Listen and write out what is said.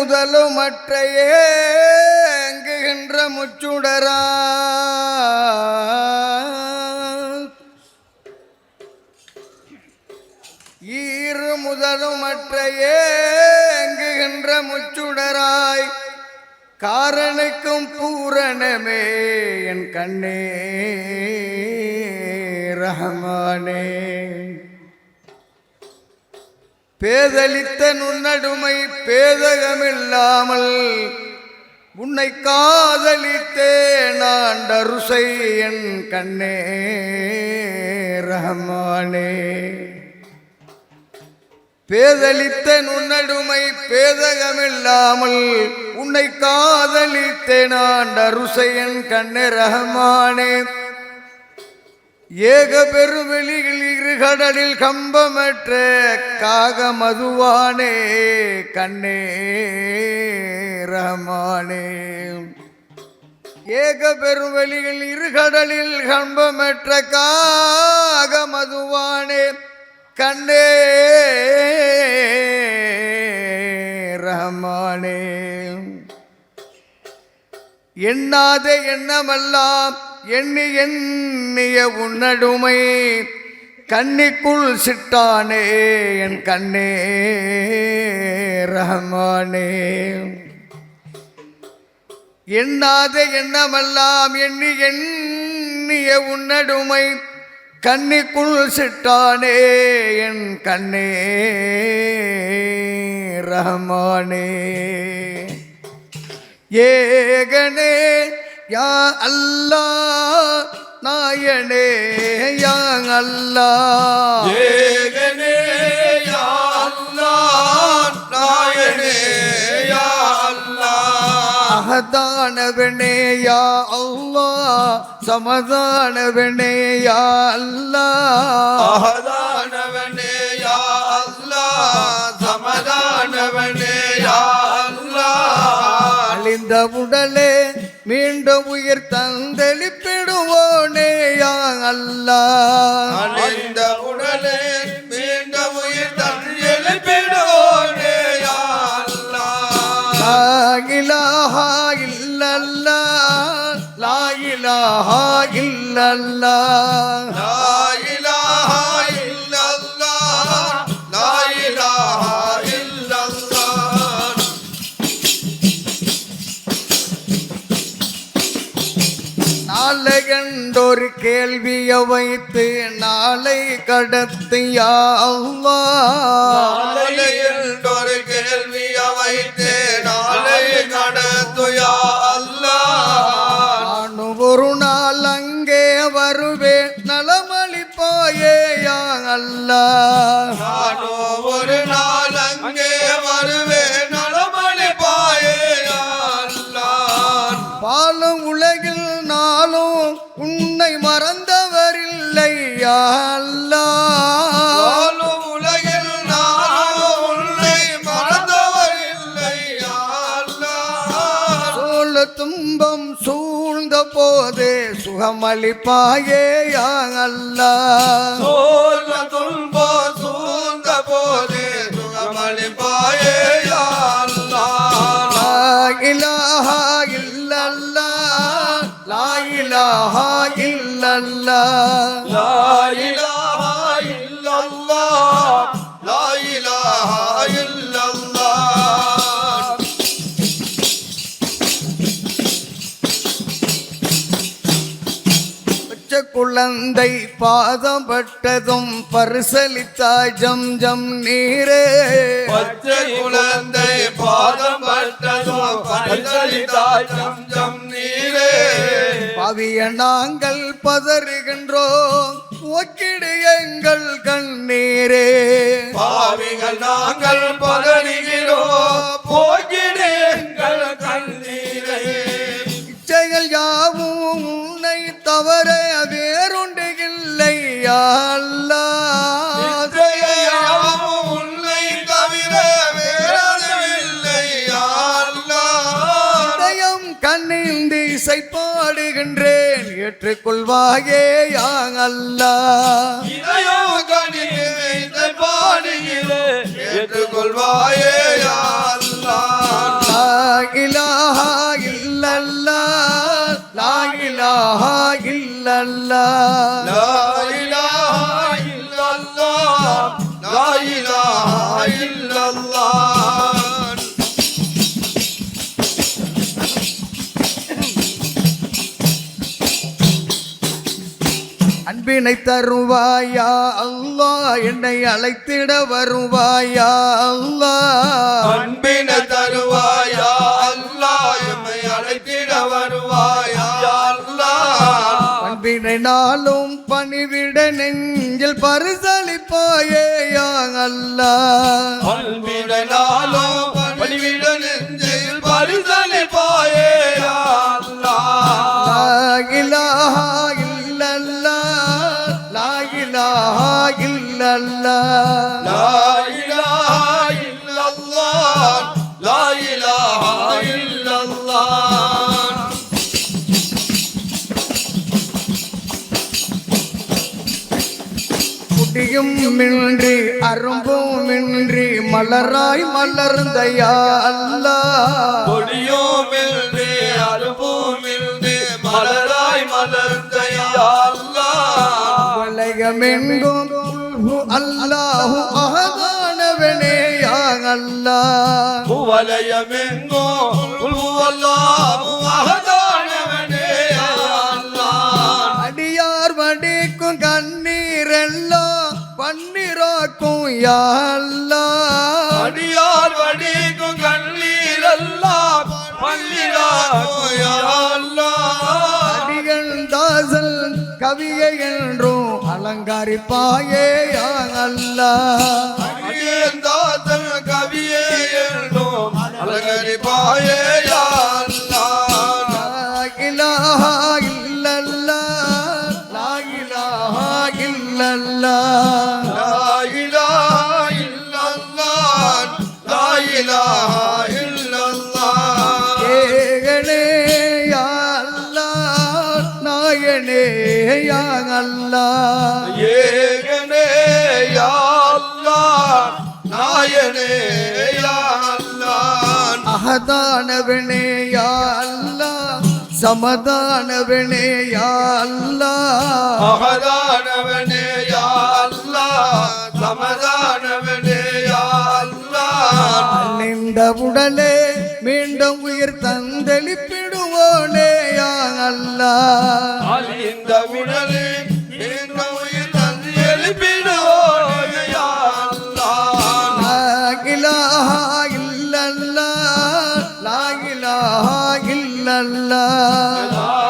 முதலுமற்ற ஏங்குகின்ற முச்சுடரா ஈறு முதலுமற்ற ஏங்குகின்ற முச்சுடராய் காரனுக்கும் பூரணமே என் கண்ணே ரஹ்மானே. பேதலித்த நுண்ணடுமை பேதகமில்லாமல் உன்னை காதலித்தே நான் தருசை என் கண்ணே ரஹ்மானே. பேதலித்த நுண்ணடுமை பேதகமில்லாமல் உன்னை காதலித்தே நான் தருசை என் கண்ணே ரஹ்மானே. ஏக பெருவெளியில் இருகடலில் கம்பமற்ற காகமதுவானே கண்ணே ரஹ்மானே. ஏக பெருவெளியில் இருகடலில் கம்பமற்ற காகமதுவானே கண்ணே ரஹ்மானே. எண்ணாத எண்ணமெல்லாம் எண்ணி எண்ணிய உன்னடுமை கண்ணிக்குள் சிட்டானே என் கண்ணே ரஹ்மானே. எண்ணாத எண்ணமெல்லாம் எண்ணி எண்ணிய உன்னடுமை கண்ணிக்குள் சிட்டானே என் கண்ணே ரஹ்மானே. ஏகனே யா அல்லாஹ் நாயனே யா அல்லாஹ். ஏகனே யா அல்லாஹ் நாயனே யா அல்லாஹ். அஹதானவனே யா அல்லாஹ் சமதானவனே யா அல்லாஹ். அஹதானவனே யா அல்லாஹ் சமதானவனே யா அல்லாஹ். அழிந்த உடலே மீண்டும் உயிர் தந்தளிப்பிடுவோனே யா அல்லாஹ். அழிந்த உடலே மீண்டும் உயிர் தந்தளிப்பிடுவோனே யா அல்லாஹ். லா இலாஹா இல்லல்லாஹ் லா இலாஹா இல்லல்லாஹ் லா இலாஹா இல்லல்லாஹ் லா இலாஹா இல்லல்லாஹ். நாளை கண்டொரு கேள்வியை வைத்து நாளை கடத்து யா அல்லாஹ். நாளை என்றொரு கேள்வியை வைத்து நாளை கடத்து யா அல்லாஹ். நானும் ஒரு நாள் அங்கே வருவேன் நலமளிப்பாயே யா அல்லாஹ். நானோ ஒரு நாள் அங்கே வருவேன் நலமளிப்பாயே யா அல்லாஹ். பாலும் உலகில் நாளும் உன்னை மறந்தவரில்லை யா அல்லாஹ். வாழும் உலகில் நானும் உன்னை மறந்தவரில்லை யா அல்லாஹ். சோழ துன்பம் சூழ்ந்த போதே சுகமளிப்பாயே யா அல்லாஹ். சோழ துன்பம் சூழ்ந்த போதே சுகமளிப்பாயே யா அல்லாஹ். லா இலாஹா இல்லல்லாஹ் லா இலாஹா இல்லல்லாஹ் லா இலாஹா இல்லல்லாஹ் லா இலாஹா இல்லல்லாஹ். பச்சை குழந்தை பாதம் பட்டதும் பரிசலித்தாய் ஜம் ஜம் நீரே. பச்சை குழந்தை பாதம் பட்டதும் பரிசலித்தாய் ஜம் ஜம் நீரே. பாவிய நாங்கள் பதறுகின்றோம் ஒக்கிடு எங்கள் கண்ணீரே. பாவிகள் நாங்கள் பதறுகிறோம் போக்கிடு எங்கள் கண்ணீரை. இச்சைகள் யாவும் உன்னை தவற வேறொன்று இல்லை யா அல்லாஹ். இச்சையாவும் உன்னை தவிர வேறு இல்லை யா அல்லாஹ். இதயம் கண்ணில் திசை பாடுகின்றேன் ஏற்றுக்கொள்வாயே யா அல்லாஹ். இதயம் கனிந்து பாடுகிறேன் ஏற்றுக்கொள்வாயே யா அல்லாஹ். லா இலாஹா இல்லல்லாஹ் லா இலாஹா இல்லல்லாஹ் லா இலாஹா இல்லல்லாஹ் அன்பினை தருவாயா அல்லாஹ் என்னை அழைத்திட வருவாயா அல்லாஹ் அன்பினை தருவாயா அல்லாஹ் எம்மை அழைத்திட வருவாயா அல்லாஹ் அன்பினை நாளும் பணிவிட நெஞ்சில் பரிசளிப்பாயே யா அல்லாஹ் அன்பினை நாளும் பணிவிட நெஞ்சில் பரிசளிப்பாயே யா அல்லாஹ் லா இலாஹா இல்லல்லாஹ் லா இலாஹா இல்லல்லாஹ் லா இலாஹா இல்லல்லாஹ் லா இலாஹா இல்லல்லாஹ் குடியும் மின்றி அரும்பும் மின்றி மலராய் மலர்ந்த யா அல்லாஹ் கொடியோமில்தே அருபூமில்தே மலராய் மலர்ந்த யா அல்லாஹ் வலயமெங்கும் அல்லாஹு அஹதானவனே யா அல்லாஹ் வலயமெங்கோ அல்லாஹு அஹதானவனே யா அல்லாஹ் அடியார் வடிக்கும் கண்ணீரெல்லாம் பன்னிராக்கும் யா அல்லாஹ் அடியார் வடிக்கும் கண்ணீரெல்லாம் பள்ளிராக்கும் யா அல்லாஹ் அடிகள் தாசல் கவியை என்றும் அலங்கரிப்பாயே யா அல்லாஹ் அடியந்தாதன் கவியே என்றும் அலங்கரிப்பாயே யா அல்லாஹ் லா இலாஹா இல்லல்லாஹ் லா இலாஹா இல்லல்லாஹ் லா இலாஹா இல்லல்லாஹ் லா இலாஹா இல்லல்லாஹ் ஏகனே யா அல்லாஹ் நாயனே யா அல்லாஹ் ஏகனே யா அல்லாஹ் நாயனே யா அல்லாஹ் அஹதானவனே யா அல்லாஹ் சமதானவனே யா அல்லாஹ் அகதானவனே யா அல்லாஹ் சமதானவனே யா அல்லாஹ் நின்ற உடலே மீண்டும் உயிர் தந்தளிப்பிடுவோனே யா அல்லாஹ் அழிந்த உடலே இந்த உயிர் தந்து எழுப்பிடுவோனே யா அல்லாஹ் லா இலாஹா இல்லல்லாஹ் லா இலாஹா இல்லல்லாஹ் லா